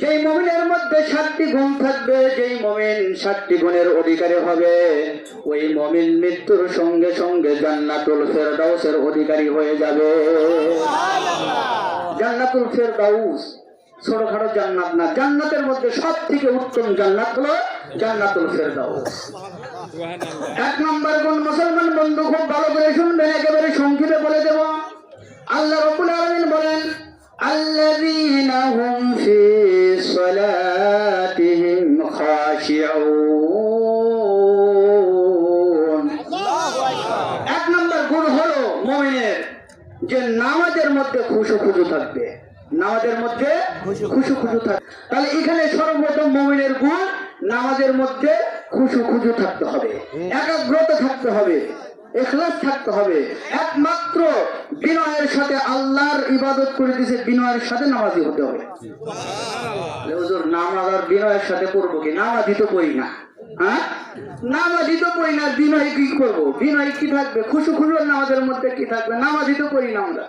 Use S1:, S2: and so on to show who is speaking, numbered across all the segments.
S1: যেই মুমিনের মধ্যে 7টি গুণ থাকবে, যেই মুমিন 7টি গুণের অধিকারী হবে, ওই মুমিন মৃত্যুর সঙ্গে সঙ্গে জান্নাতুল ফেরদাউসের অধিকারী হয়ে যাবে। জান্নাতুল ফেরদাউস ছোটখাটো জান্নাত না, জান্নাতের মধ্যে সবথেকে উত্তম জান্নাত হলো জান্নাতুল ফেরদাউস। 1 নম্বর গুণ মুসলমান বন্ধু খুব ভালো করে শুনবেন, একেবারে সংক্ষেপে বলে দেব। আল্লাহ রাব্বুল আলামিন বলেন, আল্লাযীনা হুম ফি সালাতিহিম খাশিউন। 1 নম্বর গুণ হলো মুমিনের যে নামাজের মধ্যে খুশু থাকবে, নামাজের মধ্যে খুশু থাকবে। তাহলে এখানে সর্বপ্রথম মুমিনের গুণ নামাজের মধ্যে খুশু থাকতে হবে, একাগ্রতা থাকতে হবে, ইখলাস থাকতে হবে। একমাত্র বিনয়ের সাথে আল্লাহর ইবাদত করে দিয়েছে, বিনয়ের সাথে নামাজি হতে হবে। হুজুর নামাজ আর বিনয়ের সাথে করবো কি? নামাজি তো করি না, হ্যাঁ নামাজি তো করি না, বিনয় কি করবো? বিনয় কি থাকবে? খুশু নামাজের মধ্যে কি থাকবে? নামাজি তো করি না আমরা,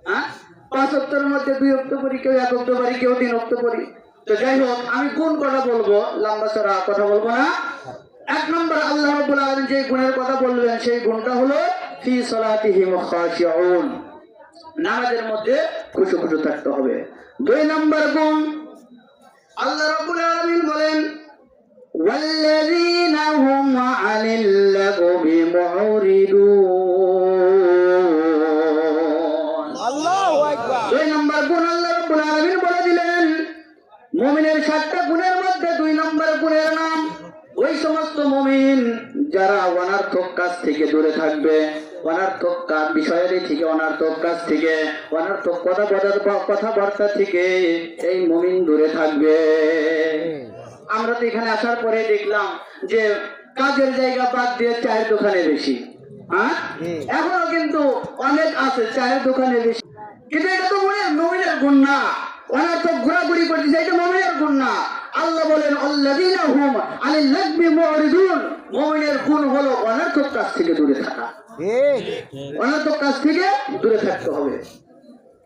S1: হ্যাঁ 5 ওয়াক্তের মধ্যে 2 ওয়াক্ত পড়ি, কেউ 1 ওয়াক্ত পড়ি, কেউ 3 ওয়াক্ত পড়ি। তো যাই হোক, আমি কোন কথা বলবো, লম্বা চড়া কথা বলবো না। 1 নম্বর আল্লাহ রাব্বুল আলামিন যে গুণের কথা বলবেন, সেই গুণটা হলো ফি সালাতিহিম খাশিউন, নামাজের মধ্যে খুশু থাকতে হবে। 2 নম্বর গুণ আল্লাহ রাব্বুল আলামিন বলেন, ওয়াল্লাযীনা হুম আনিল লাগবি মুরিদুন। আল্লাহু আকবার। 2 নম্বর গুণ আল্লাহ রাব্বুল আলামিন বলে দিলেন, মুমিনের 7টা গুণের মধ্যে 2 নম্বর গুণের নাম ওই সমস্ত মুমিন যারা অনার্থক কাজ থেকে দূরে থাকবে, অনার্থক বিষয়ের থেকে, অনার্থক কাজ থেকে, অনার্থক কথাবার্তা থেকে এই মুমিন দূরে থাকবে। আমরা তো এখানে আসার পরে দেখলাম যে কাজের জায়গা বাদ দিয়ে চায়ের দোকানে বেশি, হ্যাঁ এখনো কিন্তু অনেক আছে চায়ের দোকানে বেশি, কিন্তু এটা তো মুমিনের গুণ না। অনার্থক ঘোরাঘুরি করতেছে, এটা মুমিনের গুণ না। আল্লাহ বলেন, আল্লাযীনা হুম আনিল লাগবি মুরিদুন, মুমিনের গুণ হলো অনার্থক কাজ থেকে দূরে থাকা, অনার্থক কাজ থেকে দূরে থাকতে হবে।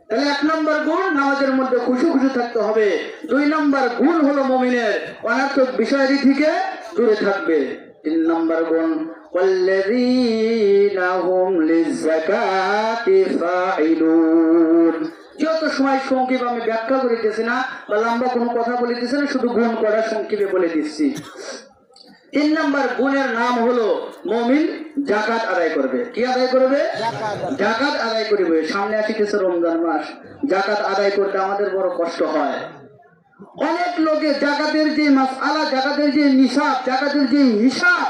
S1: তাহলে 1 নম্বর গুণ নামাজের মধ্যে খুশু থাকতে হবে। 2 নম্বর গুণ হলো মুমিনের অনার্থক বিষয়াদি থেকে দূরে থাকবে। 3 নম্বর গুণ ওয়াল্লাযীনা হুম লিযাকাতি ফাইলুন। যত সময় সংক্ষেপে আমি ব্যাখ্যা করিতেছি না বা লম্বা কোনো কথা বলিতেছি না, শুধু গুণ করা সংক্ষেপে বলে দিচ্ছি। 3 নম্বর গুণের নাম হলো মুমিন যাকাত আদায় করবে। কি আদায় করবে? যাকাত আদায় করবে। সামনে আসিতেছে রমজান মাস, যাকাত আদায় করতে আমাদের বড় কষ্ট হয়। অনেক লোকে যাকাতের যে মাসআলা, যাকাতের যে নিসাব, যাকাতের যে হিসাব,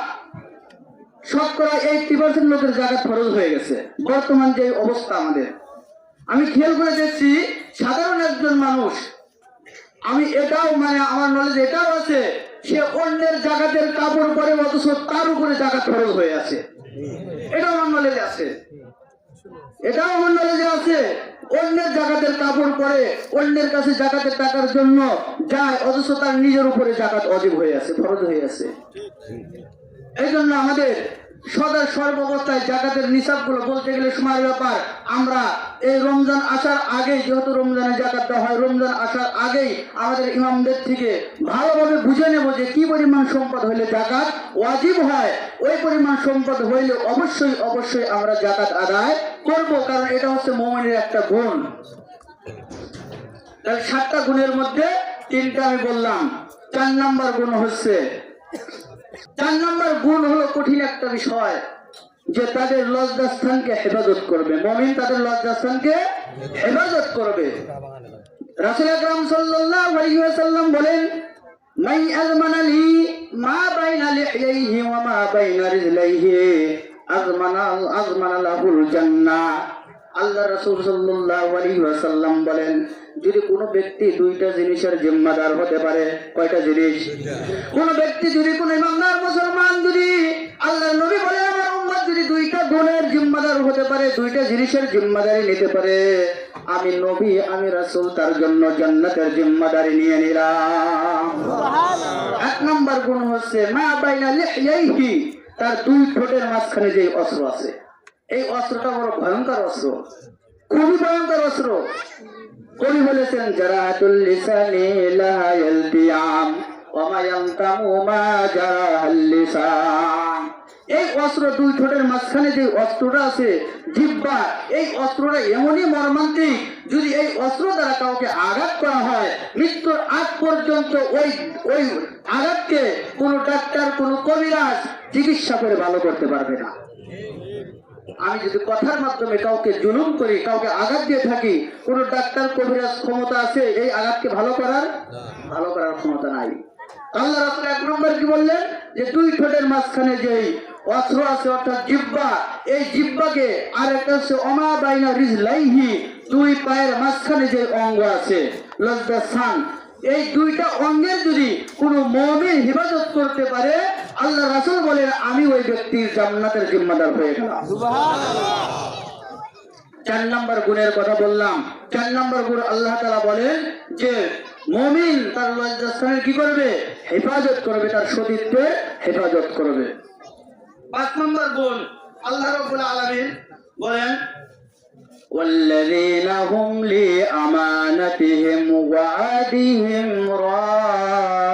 S1: শতকরা 80% লোকের যাকাত ফরজ হয়ে গেছে বর্তমান যে অবস্থা আমাদের। আমি খেয়াল করে দেখছি সাধারণ একজন মানুষ, আমি এটাও আমার নলেজ এটাও আছে, সে অন্যের যাকাতের কাপড় পরে অথচ তার উপরে যাকাত ফরজ হয়ে আছে। এটাও আমার নলেজে আছে, এটাও আমার নলেজে আছে। অন্যের যাকাতের কাপড় পরে অন্যের কাছে যাকাতের টাকার জন্য যায়, অথচ তার নিজের উপরে যাকাত ওয়াজিব হয়ে আছে, ফরজ হয়ে আছে। এই জন্য আমাদের সর্বাবস্থায় যাকাতের নিসাবগুলো বলতে গেলে সময়ের ব্যাপার। আমরা এই রমজান আসার আগে, যেহেতু রমজানে যাকাত দেওয়া হয়, রমজান আসার আগেই আমাদের ইমামদের থেকে ভালোভাবে বুঝে নেব যে কি পরিমাণ সম্পদ হইলে যাকাত ওয়াজিব হয়। ওই পরিমাণ সম্পদ হইলে অবশ্যই আমরা যাকাত আদায় করব, কারণ এটা হচ্ছে মুমিনের একটা গুণ। তাহলে 7টা গুণের মধ্যে 3টা আমি বললাম। 4 নম্বর গুণ হচ্ছে, 4 নম্বর গুণ হলো কঠিন একটা বিষয়, যে তাদের লজ্জাস্থানকে হেফাজত করবে। মুমিন তাদের লজ্জাস্থানকে হেফাজত করবে। রাসূল আকরাম সাল্লাল্লাহু আলাইহি ওয়াসাল্লাম বলেন, মান আযমানা লি মা বাইনা লিহইহি ওয়া মা বাইনা রিজলাইহি আযমানা লাহুল জান্নাহ। আল্লাহ রাসূল সাল্লাল্লাহু আলাইহি ওয়াসাল্লাম বলেন, যদি কোনো ব্যক্তি 2টা জিনিসের জিম্মাদার হতে পারে। কয়টা জিনিস? কোন ব্যক্তি যদি, কোন ইমানদার মুসলমান যদি, আল্লাহর নবী বলেন আমার উম্মত যদি 2টা গুণের জিম্মাদার হতে পারে, 2টা জিনিসের জিম্মাদারি নিতে পারে, আমি নবী, আমি রাসূল তার জন্য জান্নাতের জিম্মাদারি নিয়ে নিলাম। সুবহানাল্লাহ। 1 নম্বর গুণ হচ্ছে মা বাইনা লিহইহি, তার 2 ঠোঁটের মাঝখানে যে অস্ত্র আছে, এই অস্ত্রটা বড় ভয়ঙ্কর অস্ত্র, খুবই ভয়ঙ্কর অস্ত্র। কবি বলেছেন জারাহাতুল লিসানি লাহা ইয়ালতিয়াম ওয়া মা ইয়ানতামু মা জারাহাল লিসান। এই অস্ত্র দুই ঠোঁটের মাঝখানে যে অস্ত্রটা আছে জিহ্বা, এই অস্ত্রটা এমনই মর্মান্তিক, যদি এই অস্ত্র দ্বারা কাউকে আঘাত করা হয় মৃত্যুর আগ পর্যন্ত ওই আঘাতকে কোনো ডাক্তার কোনো কবিরাজ চিকিৎসা করে ভালো করতে পারবে না। আমি যদি কথার মাধ্যমে কাউকে জুলুম করি, কাউকে আঘাত দিয়ে থাকি, কোন ডাক্তার কবিরাজ ক্ষমতা আছে এই আঘাতকে ভালো করার ক্ষমতা নাই। আল্লাহ রাসূল 1 নম্বর কি বললেন যে দুই ঠোঁটের মাঝখানে যেই অস্ত্র আছে অর্থাৎ জিহ্বা, এই জিহ্বাকে, আর একটা হচ্ছে ওমা বাইনা রিজলাইহি, দুই পায়ের মাঝখানে যে অঙ্গ আছে লজ্জাসান, এই দুইটা অঙ্গের যদি কোনো মুমিন হিফাজত করতে পারে আল্লাহ রাসূল বলেন আমি ওই ব্যক্তির জান্নাতের জিম্মাদার হয়ে গেলাম। সুবহানাল্লাহ। 4 নম্বর গুণের কথা বললাম। 4 নম্বর গুণ আল্লাহ তাআলা বলেন যে মুমিন তার লজ্জাস্থানের কি করবে? হেফাজত করবে, তার সতীত্বের হেফাজত করবে। 5 নম্বর গুণ আল্লাহ রাব্বুল আলামিন বলেন والذين هم لأمانتهم وعهدهم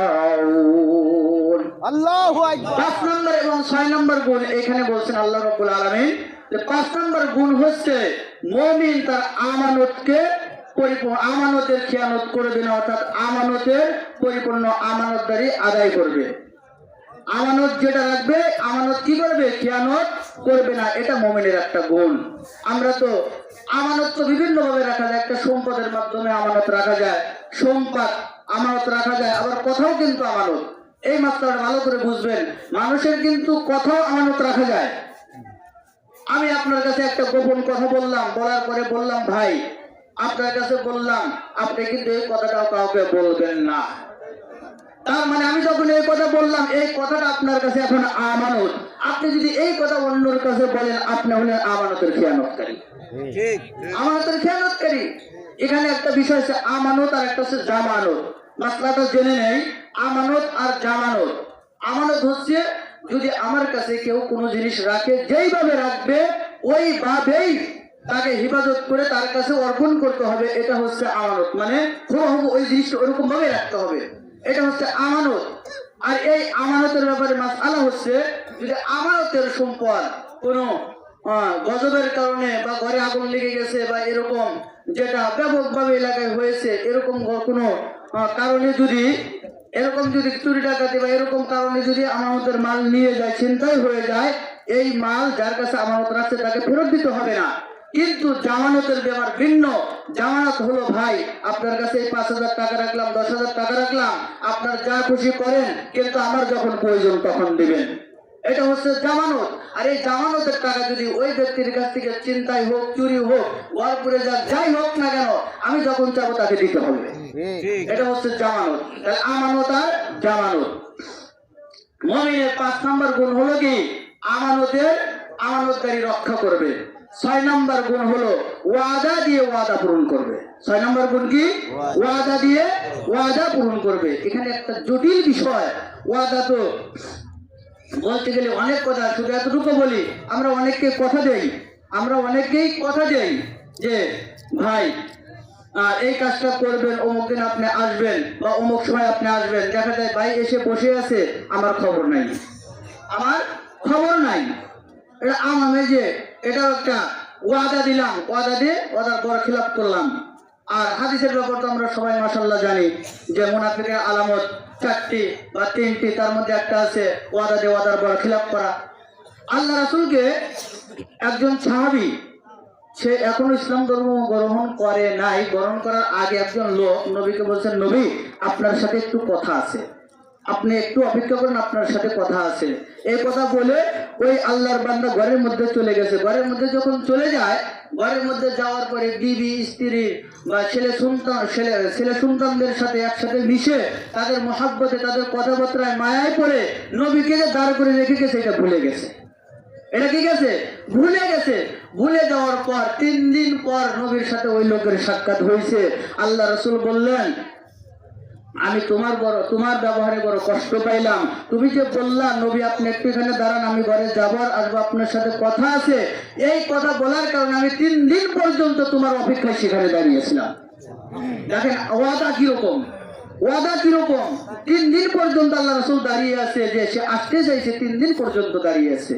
S1: راعون। আল্লাহু আকবার। 5 নম্বর এবং 6 নম্বর গুণ এখানে বলছেন আল্লাহ রাব্বুল আলামিন যে 5 নম্বর গুণ হচ্ছে মুমিন তার আমানতকে আমানতের খেয়ানত করবে না, অর্থাৎ আমানতের পরিপূর্ণ আমানতদারি আদায় করবে। আমানত যেটা রাখবে, আমানত কি করবে? খেয়ানত করবে না। এটা মুমিনের একটা গুণ। আমরা তো আমানত তো বিভিন্ন ভাবে রাখা যায়, একটা সম্পদের মাধ্যমে আমানত রাখা যায়, সম্পদ আমানত রাখা যায়, আবার কথাও কিন্তু আমানত। এই মাত্রাটা ভালো করে বুঝবেন, মানুষের কিন্তু কথাও আমানত রাখা যায়। আমি আপনার কাছে একটা গোপন কথা বললাম, বলার পরে বললাম ভাই আপনার কাছে বললাম, আপনি কিন্তু এই কথাটাও কাউকে বলবেন না। তার মানে আমি যখন এই কথা বললাম, এই কথাটা আপনার কাছে এখন আমানত। আপনি যদি এই কথা অন্যের কাছে বলেন, আপনি হলেন আমানতের খেয়ানতকারী। ঠিক, আমানতের খেয়ানতকারী। এখানে একটা বিষয় আছে আমানত আর একটা হচ্ছে জামানত। মাসলাটা জেনে নেই, আমানত আর জামানত। আমানত হচ্ছে যদি আমার কাছে কেউ কোনো জিনিস রাখে, যেইভাবে রাখবে ওইভাবেই তাকে হেফাজত করে তার কাছে অর্পণ করতে হবে, এটা হচ্ছে আমানত। মানে হুবহু ওই জিনিসটা ওরকম ভাবে রাখতে হবে, এটা হচ্ছে আমানত। আর এই আমানতের ব্যাপারে মাসআলা হচ্ছে যদি আমানতের সম্পদ কোনো গজবের কারণে বা ঘরে আগুন লেগে গেছে বা এরকম যেটা ব্যাপকভাবে এলাকায় হয়েছে, এরকম কোনো কারণে যদি চুরি ডাকাতি বা এরকম কারণে যদি আমানতের মাল নিয়ে যায়, ছিনতাই হয়ে যায়, এই মাল যার কাছে আমানত রাখছে তাকে ফেরত দিতে হবে না। কিন্তু জামানতের ব্যাপার ভিন্ন। জামানত হলো ভাই আপনার কাছে 5,000 টাকা রাখলাম, 10,000 টাকা রাখলাম, আপনার যা খুশি করেন, কিন্তু আমার যখন প্রয়োজন তখন দিবেন। এটা হচ্ছে জামানত। আর এই জামানতের টাকা যদি ওই ব্যক্তির কাছ থেকে চিন্তাই হোক, চুরি হোক, ঘর পুড়ে যাক, যাই হোক না কেন, আমি যখন চাবো তাকে দিতে হবে। এটা হচ্ছে জামানত। তাহলে আমানত আর জামানত। মুমিনের 5 নম্বর গুণ হলো কি? আমানতদারি রক্ষা করবে। 6 নম্বর গুণ হলো ওয়াদা দিয়ে ওয়াদা পূরণ করবে। 6 নম্বর গুণ কি? ওয়াদা দিয়ে ওয়াদা পূরণ করবে। এখানে একটা জটিল বিষয়। ওয়াদা তো বলতে গেলে অনেক কথা, শুধু এতটুকু বলি, আমরা অনেককেই কথা দেই যে ভাই এই কাজটা করবেন, অমুক দিন আপনি আসবেন বা অমুক সময় আপনি আসবেন। দেখা যায় ভাই এসে বসে আছে, আমার খবর নাই। এটা আমি যে এটাও একটা ওয়াদা দিলাম, ওয়াদা দিয়ে ওয়াদার পর খিলাফ করলাম। আর হাদিসের ব্যাপার তো আমরা সবাই মাশাআল্লাহ জানি যে মুনাফিকের আলামত 4টি বা 3টি, তার মধ্যে একটা আছে ওয়াদা দিয়ে ওয়াদার পর খিলাফ করা। আল্লাহ রাসূলকে একজন সাহাবী, সে এখনো ইসলাম ধর্ম গ্রহণ করে নাই, গ্রহণ করার আগে একজন লোক নবীকে বলছেন, নবী আপনার সাথে একটু কথা আছে, আপনি একটু অপেক্ষা করেন, আপনার সাথে কথা আছে। এই কথা বলে ওই আল্লাহর বান্দা ঘরের মধ্যে চলে গেছে। ঘরের মধ্যে যখন চলে যায়, ঘরের মধ্যে যাওয়ার পরে বিবি, স্ত্রী বা ছেলে সন্তানদের সাথে একসাথে মিশে তাদের মহাব্বতে, তাদের কথাবার্তায় মায়ায় পড়ে নবীকে যে দাঁড় করে রেখে গেছে, এটা ভুলে গেছে। এটা কি গেছে? ভুলে গেছে। ভুলে যাওয়ার পর 3 দিন পর নবীর সাথে ওই লোকের সাক্ষাৎ হয়েছে। আল্লাহ রাসূল বললেন, আমি তোমার ব্যবহারে বড় কষ্ট পাইলাম। তুমি যে বললা নবী আপনি একটু এখানে দাঁড়ান, আমি ঘরে যাবো আর আসবো, আপনার সাথে কথা আছে। এই কথা বলার কারণে আমি 3 দিন পর্যন্ত তোমার অপেক্ষায় সেখানে দাঁড়িয়েছিলাম। দেখেন ওয়াদা কিরকম, ওয়াদা কিরকম। 3 দিন পর্যন্ত আল্লাহ রাসূল দাঁড়িয়ে আছে, যে সে আসতে চাইছে 3 দিন পর্যন্ত দাঁড়িয়ে আছে।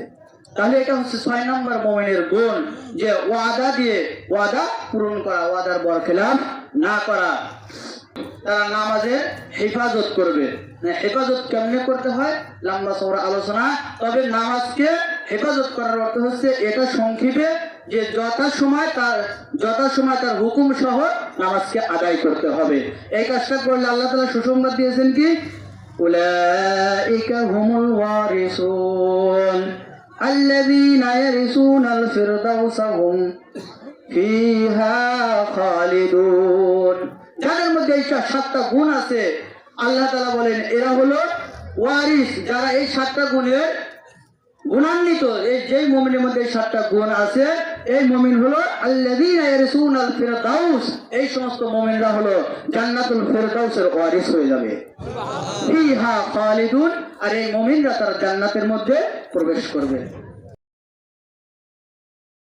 S1: তাহলে এটা হচ্ছে 6 নম্বর মুমিনের গুণ, যে ওয়াদা দিয়ে ওয়াদা পূরণ করা, ওয়াদার বরখেলাফ না করা। তারা নামাজের হেফাজত করবে। হেফাজত কেমনে করতে হয় লম্বা চওড়া আলোচনা, তবে নামাজকে হেফাজত করার অর্থ হচ্ছে এটা সংক্ষেপে, যে যথাসময় তার হুকুম সহ নামাজকে আদায় করতে হবে। এই কাজটা করলে আল্লাহ তাআলা সুসংবাদ দিয়েছেন কি, উলাইকা হুমুল ওয়ারিসুন আল্লাযীনা ইয়ারিসুনাল ফিরদাউসা হুম ফিহা খালিদুন। যাদের মধ্যে এই 7টা গুণ আছে, আল্লাহ তাআলা বলেন এরা হলো ওয়ারিস, যারা এই 7টা গুণের গুণান্বিত। এই যেই মুমিনের মধ্যে এই 7টা গুণ আছে, এই মুমিন হলো আল্লাযীনা ইয়ারিসুনাল ফিরদাউস, এই সমস্ত মুমিনরা হলো জান্নাতুল ফিরদাউসের ওয়ারিস হয়ে যাবে। ফিহা খালিদুন, আর এই মুমিনরা তারা জান্নাতের মধ্যে প্রবেশ করবে।